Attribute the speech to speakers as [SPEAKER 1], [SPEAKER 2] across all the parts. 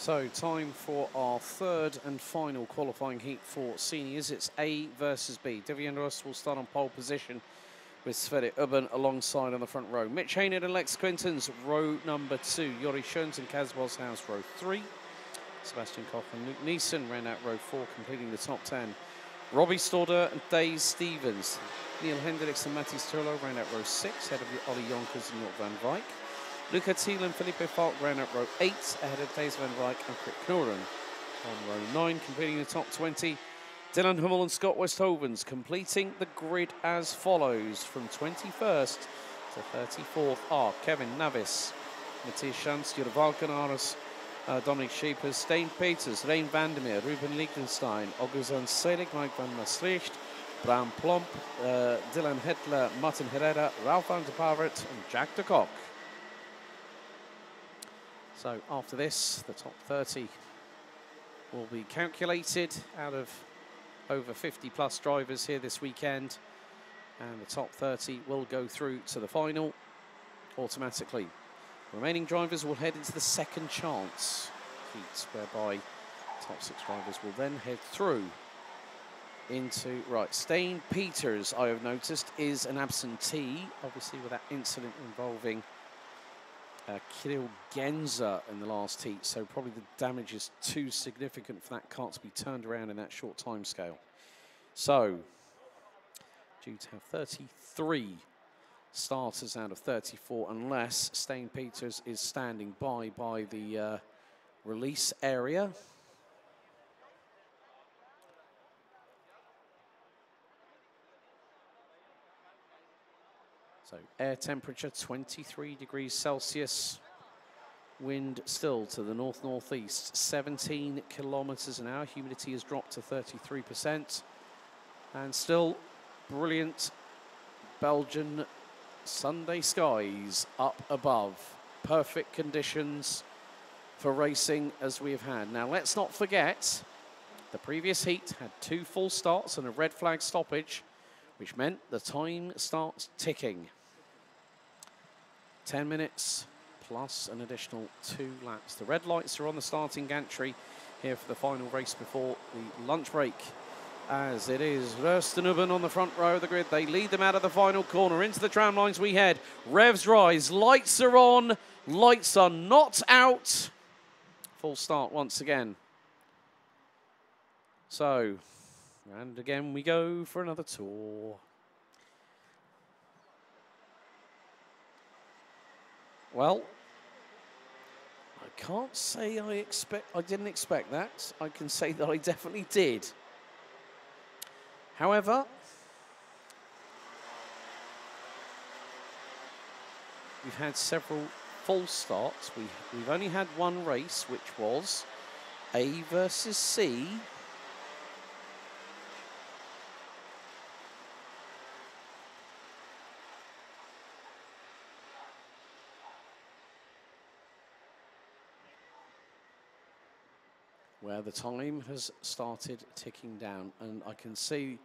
[SPEAKER 1] So, time for our third and final qualifying heat for seniors. It's A versus B. Devian Rust will start on pole position with Sverre Ubben alongside on the front row. Mitch Haynard and Lex Quintons, row number 2. Jori Schoens and Kaz Boshouse, row 3. Sebastian Koch and Luke Neeson ran out row 4, completing the top 10. Robbie Storder and Dave Stevens. Neil Hendricks and Mattis Turlo ran out row 6, ahead of Ollie Jonkers and Jort van Wijk. Luca Thiel and Felipe Falk ran out row 8, ahead of Thijs van Wijk and Krik Knoren. On row 9, completing the top 20, Dylan Hummel and Scott Westhovens, completing the grid as follows. From 21st to 34th are Kevin Navis, Matthias Schanz, Jure Valkenaars, Dominic Scheepers, Steen Peters, Rein Vandermeer, Ruben Liechtenstein, Augustin Selig, Mike van Maastricht, Bram Plomp, Dylan Hitler, Martin Herrera, Ralph van der Pavert and Jack de Kock. So after this, the top 30 will be calculated out of over 50 plus drivers here this weekend, and the top 30 will go through to the final automatically. Remaining drivers will head into the second chance heats, whereby top 6 drivers will then head through into, right, Steen Peters, I have noticed, is an absentee, obviously with that incident involving Kirill Genza in the last heat, so probably the damage is too significant for that car to be turned around in that short time scale. So, due to have 33 starters out of 34, unless Steen Peters is standing by the release area. So air temperature 23 degrees Celsius, wind still to the north-northeast, 17 kilometers an hour, humidity has dropped to 33%, and still brilliant Belgian Sunday skies up above. Perfect conditions for racing as we have had. Now let's not forget, the previous heat had 2 full starts and a red flag stoppage, which meant the time starts ticking. 10 minutes plus an additional 2 laps. The red lights are on the starting gantry here for the final race before the lunch break, as it is Rust and Ubben on the front row of the grid. They lead them out of the final corner. Into the tram lines we head. Revs rise, lights are on, lights are not out. Full start once again. So, and again we go for another tour. Well, I can't say I didn't expect that. I can say that I definitely did. However, we've had several false starts. We've only had one race, which was A versus C. Where the time has started ticking down, and I can see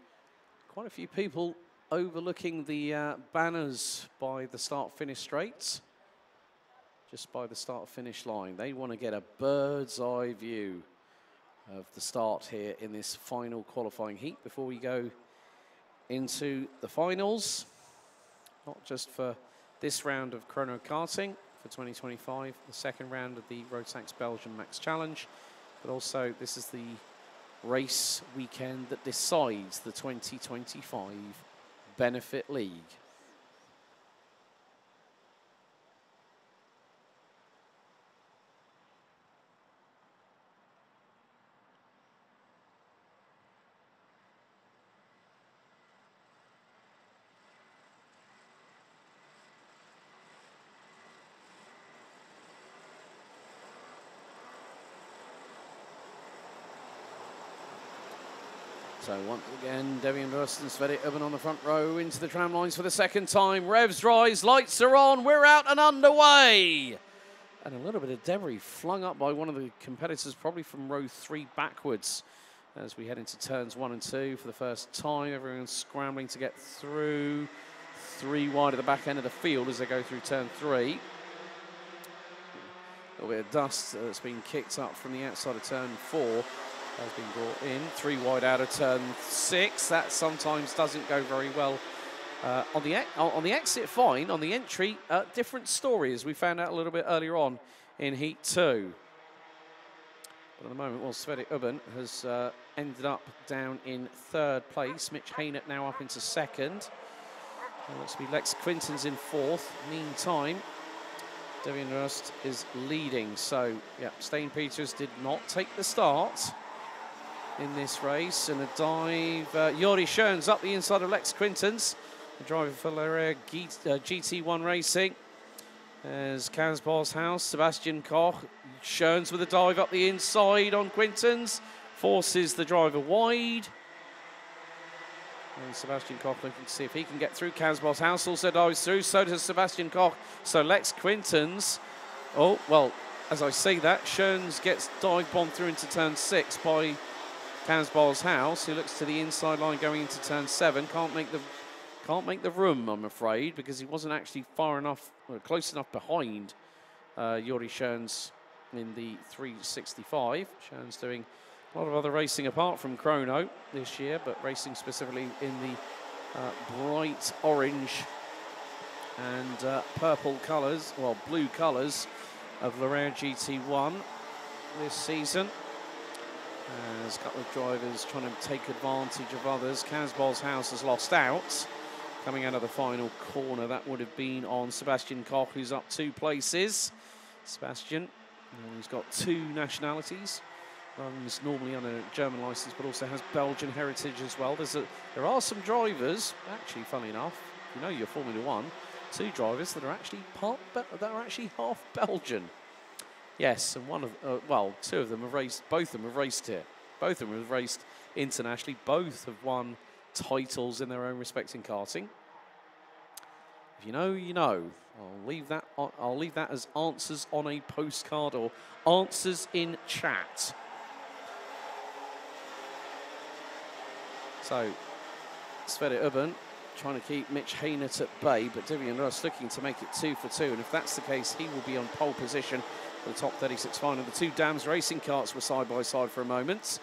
[SPEAKER 1] quite a few people overlooking the banners by the start-finish straights, just by the start-finish line. They want to get a bird's eye view of the start here in this final qualifying heat before we go into the finals, not just for this round of chrono karting for 2025, the second round of the Rotax Belgium Max Challenge, but also this is the race weekend that decides the 2025 Benefit League. So once again, Devian Rust and Sverre Ubben on the front row into the tram lines for the second time. Revs rise, lights are on, we're out and underway. And a little bit of debris flung up by one of the competitors, probably from row 3 backwards, as we head into turns 1 and 2 for the first time. Everyone's scrambling to get through. 3 wide at the back end of the field as they go through turn 3. A little bit of dust that's been kicked up from the outside of turn 4 has been brought in. 3 wide out of turn 6. That sometimes doesn't go very well. On the exit, fine. On the entry, different story, as we found out a little bit earlier on in Heat 2. But at the moment, well, Sverre Ubben has ended up down in 3rd place. Mitch Haynett now up into 2nd. Looks to be Lex Quinton's in 4th. Meantime, Devian Rust is leading. So, yeah, Stain Peters did not take the start in this race. And a dive. Yori Schoen's up the inside of Lex Quinton's. The driver for Larea GT1 Racing. There's Casbah's House, Sebastian Koch. Schoen's with a dive up the inside on Quinton's. Forces the driver wide. And Sebastian Koch looking to see if he can get through. Casbah's House also dives through. So does Sebastian Koch. So Lex Quinton's. Oh, well, as I say that, Schoen's gets dive bombed through into turn 6 by Casbah's House, who looks to the inside line going into turn 7. Can't make the room, I'm afraid, because he wasn't actually far enough, or close enough behind Yuri Schoen's in the 365. Schoen's doing a lot of other racing apart from chrono this year, but racing specifically in the bright orange and purple colours, well, blue colours of Larea GT1 this season. There's a couple of drivers trying to take advantage of others. Casbah's House has lost out. Coming out of the final corner, that would have been on Sebastian Koch, who's up 2 places. Sebastian, who's got 2 nationalities, runs normally on a German license, but also has Belgian heritage as well. There are some drivers, actually, funnily enough, you know your Formula 1, 2 drivers that are actually half Belgian. Yes, and one of well, 2 of them have raced. Both of them have raced here. Both of them have raced internationally. Both have won titles in their own respect in karting. If you know, you know. I'll leave that as answers on a postcard or answers in chat. So, Sverre Ubben trying to keep Mitch Haynett at bay, but Devian Rust looking to make it 2 for 2. And if that's the case, he will be on pole position for the top 36 final. The 2 Dams racing carts were side by side for a moment.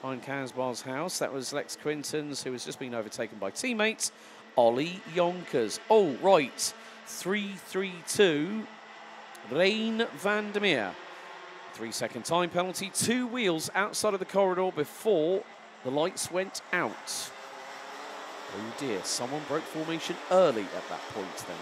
[SPEAKER 1] Behind Casbah's House, that was Lex Quinton's, who has just been overtaken by teammates Ollie Yonkers. Oh, right. 3-3-2. Rein van der Meer. 3-second time penalty. 2 wheels outside of the corridor before the lights went out. Oh dear, someone broke formation early at that point then.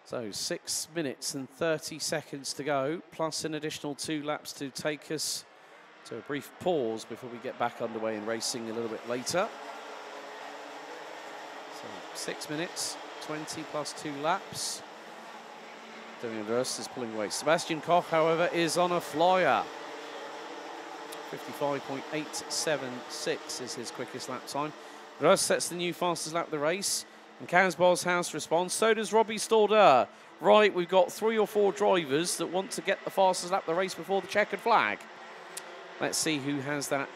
[SPEAKER 1] So 6 minutes and 30 seconds to go, plus an additional 2 laps to take us to a brief pause before we get back underway in racing a little bit later. So 6 minutes, 20 plus 2 laps. Devian Rust is pulling away. Sebastian Koch, however, is on a flyer. 55.876 is his quickest lap time. Rust sets the new fastest lap of the race. And Casbah's House responds, so does Robbie Stalder. Right, we've got 3 or 4 drivers that want to get the fastest lap of the race before the checkered flag. Let's see who has that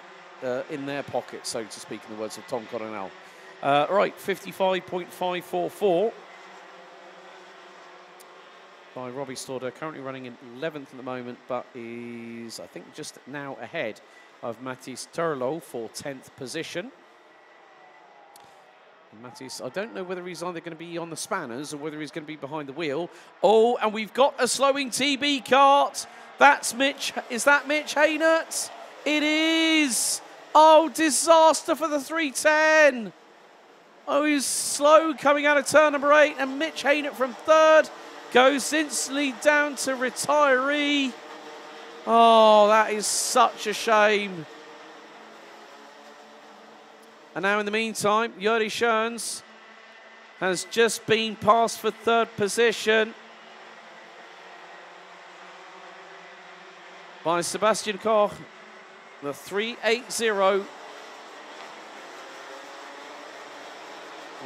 [SPEAKER 1] in their pocket, so to speak, in the words of Tom Coronel. Right, 55.544 by Robbie Stalder, currently running in 11th at the moment, but is, I think, just now ahead of Matthijs Turlo for 10th position. Matthijs, I don't know whether he's either going to be on the spanners or whether he's going to be behind the wheel. Oh, and we've got a slowing TB kart. That's Mitch. Is that Mitch Haynett? It is. Oh, disaster for the 310. Oh, he's slow coming out of turn number 8, and Mitch Haynett from 3rd goes instantly down to retiree. Oh, that is such a shame. And now in the meantime, Yuri Schoens has just been passed for 3rd position by Sebastian Koch, the 380.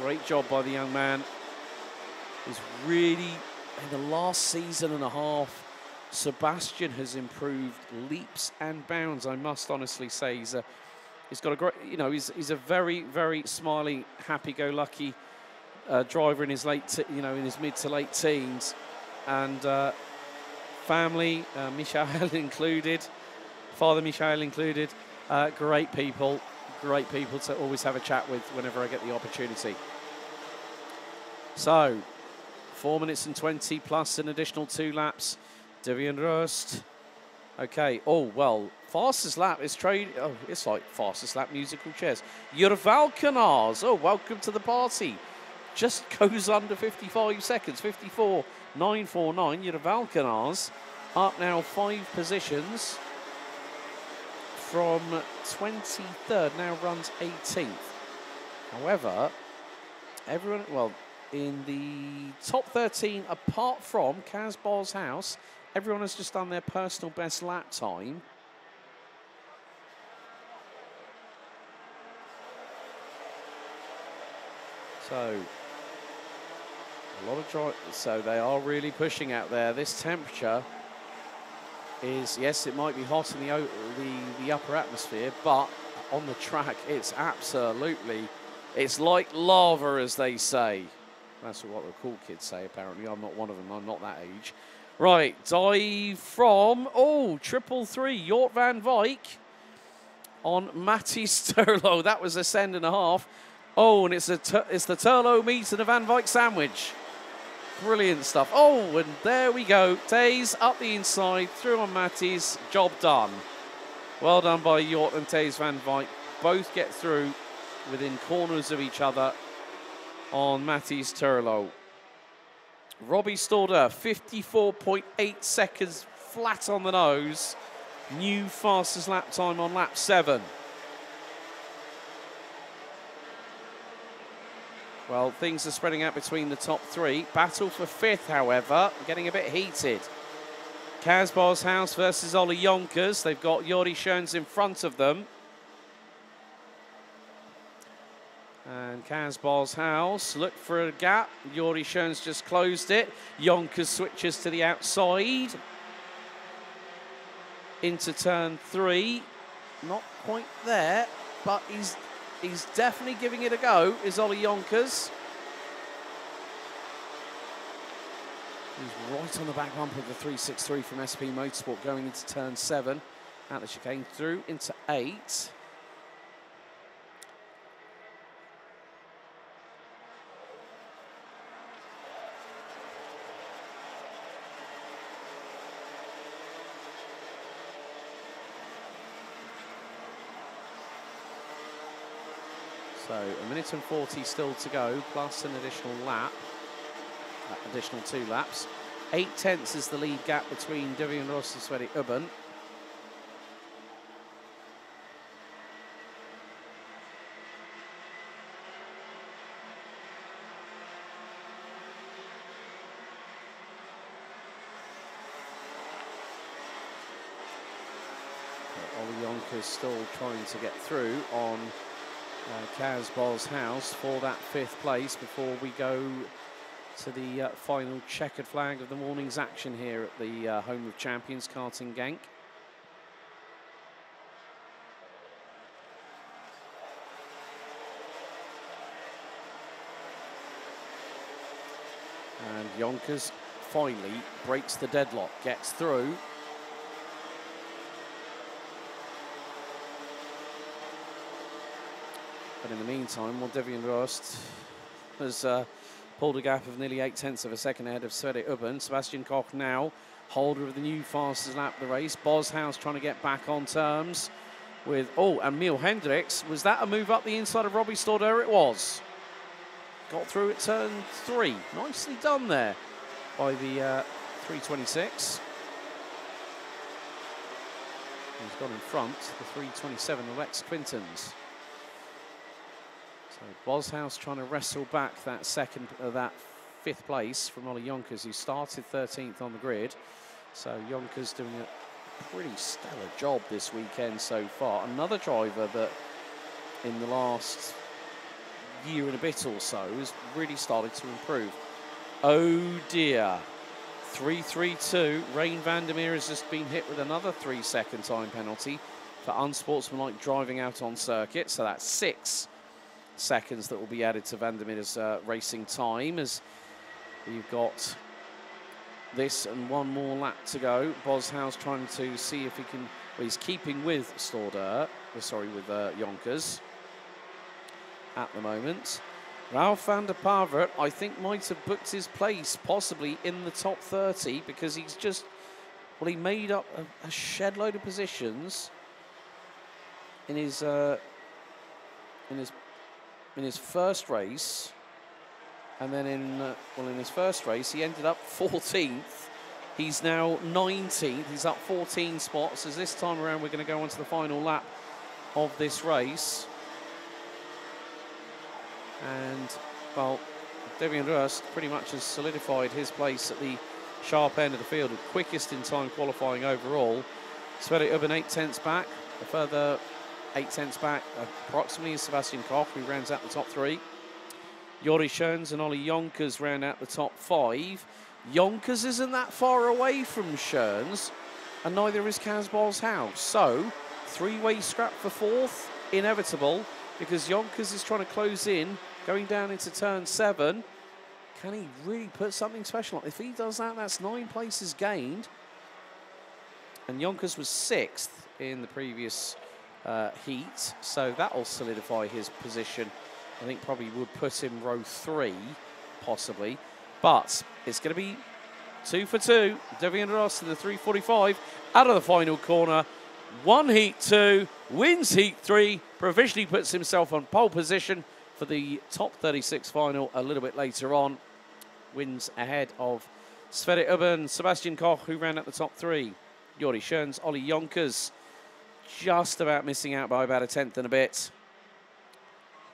[SPEAKER 1] Great job by the young man. He's really, in the last season and a half, Sebastian has improved leaps and bounds, I must honestly say. He's He's got a great, you know, he's a very, very smiley, happy-go-lucky driver in his in his mid to late teens, and family, Michael included, Father Michael included, great people to always have a chat with whenever I get the opportunity. So, 4 minutes and 20 plus an additional 2 laps. Devian Rust. Okay. Oh well, fastest lap is trade. Oh, it's like fastest lap musical chairs. Jurval Canars. Oh, welcome to the party. Just goes under 55 seconds. 54.949. Jurval Canars up now 5 positions from 23rd. Now runs 18th. However, everyone, well, in the top 13, apart from Casbar's house, everyone has just done their personal best lap time. So, a lot of drive. So they are really pushing out there. This temperature is, yes, it might be hot in the upper atmosphere, but on the track, it's absolutely, it's like lava, as they say. That's what the cool kids say, apparently. I'm not one of them. I'm not that age. Right, dive from, oh, 333, Jort van Wijk on Matty Sterlo. That was a send and a half. Oh, and it's the Turlo meat and a Van Wijk sandwich. Brilliant stuff. Oh, and there we go. Taze up the inside, through on Matty's. Job done. Well done by Jort and Taze van Wijk. Both get through within corners of each other on Matty's Turlo. Robbie Stauder, 54.8 seconds flat on the nose. New fastest lap time on lap 7. Well, things are spreading out between the top 3. Battle for 5th, however, getting a bit heated. Casbar's house versus Ollie Yonkers. They've got Jordi Schoens in front of them. And Casbar's house, look for a gap. Jordi Schoens just closed it. Yonkers switches to the outside. Into turn 3. Not quite there, but he's definitely giving it a go, is Ollie Yonkers. He's right on the back bumper of the 363 from SP Motorsport going into turn 7. Out the chicane through into 8. So 1 minute and 40 still to go, plus an additional lap, additional 2 laps. 8 tenths is the lead gap between Devian Ross and Sverre Ubben. Ollie Yonkers still trying to get through on Casbar's house for that 5th place before we go to the final checkered flag of the morning's action here at the home of champions, karting Genk. And Yonkers finally breaks the deadlock, gets through. But in the meantime, well, Devian Rost has pulled a gap of nearly 8 tenths of a second ahead of Sverre Ubben. Sebastian Koch now, holder of the new fastest lap of the race. Boshouse trying to get back on terms with, oh, and Miel Hendricks. Was that a move up the inside of Robbie Stauder? It was. Got through at turn 3. Nicely done there by the 326. He's got in front, the 327, Alex Quintons. So Boshouse trying to wrestle back that that 5th place from Ollie Yonkers, who started 13th on the grid. So Yonkers doing a pretty stellar job this weekend so far. Another driver that in the last year and a bit or so has really started to improve. Oh dear. 332. Rain Vandermeer has just been hit with another 3-second time penalty. for unsportsmanlike driving out on circuit. So that's 6 seconds that will be added to Van der Merwe's racing time, as we've got this and one more lap to go. Boshouse trying to see if he can, well, he's keeping with with Yonkers at the moment. Ralph van der Pavert, I think, might have booked his place possibly in the top 30, because he's just, well, he made up a shed load of positions in his first race, and then in his first race he ended up 14th. He's now 19th. He's up 14 spots. As this time around we're going to go on to the final lap of this race. And, well, Devian Rust pretty much has solidified his place at the sharp end of the field, the quickest in time qualifying overall. Sverre Ubben 8 tenths back, a further 8 tenths back approximately is Sebastian Koch, who rounds out the top 3. Jori Schoens and Ollie Yonkers round out the top 5. Yonkers isn't that far away from Schoens, and neither is Kaz Boshouse. So, 3-way scrap for 4th, inevitable, because Yonkers is trying to close in, going down into turn 7. Can he really put something special on? If he does that, that's 9 places gained. And Yonkers was 6th in the previous heat, so that'll solidify his position. I think probably would put him row 3, possibly. But it's going to be 2 for 2. Devian Ross in the 3:45 out of the final corner. Won heat 2, wins heat 3, provisionally puts himself on pole position for the top 36 final a little bit later on. Wins ahead of Sverre Ubben, Sebastian Koch, who ran at the top 3. Jori Schoens, Ollie Yonkers, just about missing out by about a tenth and a bit.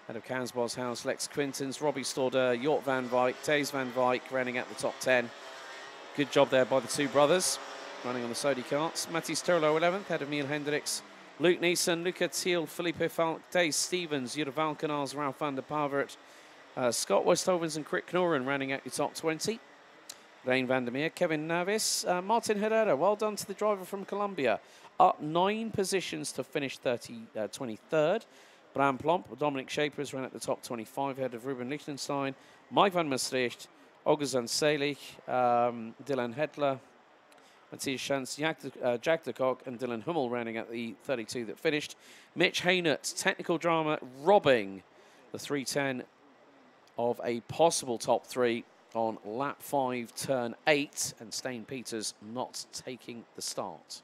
[SPEAKER 1] Head of Kaz Boshouse, Lex Quintens, Robbie Stordeur, Jort van Wijk, Thijs van Wijk, running at the top 10. Good job there by the two brothers, running on the Sodi carts. Matthijs Turlo 11th, ahead of Neil Hendricks, Luke Neeson, Luca Thiel, Felipe Falk, Dave Stevens, Jutta Valkenars, Ralph van der Pavert, Scott Westhovens and Crick Knoren rounding out your top 20. Rein van der Meer, Kevin Navis, Martin Herrera, well done to the driver from Colombia. Up 9 positions to finish 23rd. Bram Plomp, Dominic Shapers ran at the top 25, ahead of Ruben Lichtenstein, Mike van Maastricht, Oguzhan Selig, Dylan Hedler, Matthias Schanz, Jack de Kock and Dylan Hummel rounding at the 32 that finished. Mitch Haynert, technical drama, robbing the 310 of a possible top 3 on lap 5, turn 8, and Stain Peters not taking the start.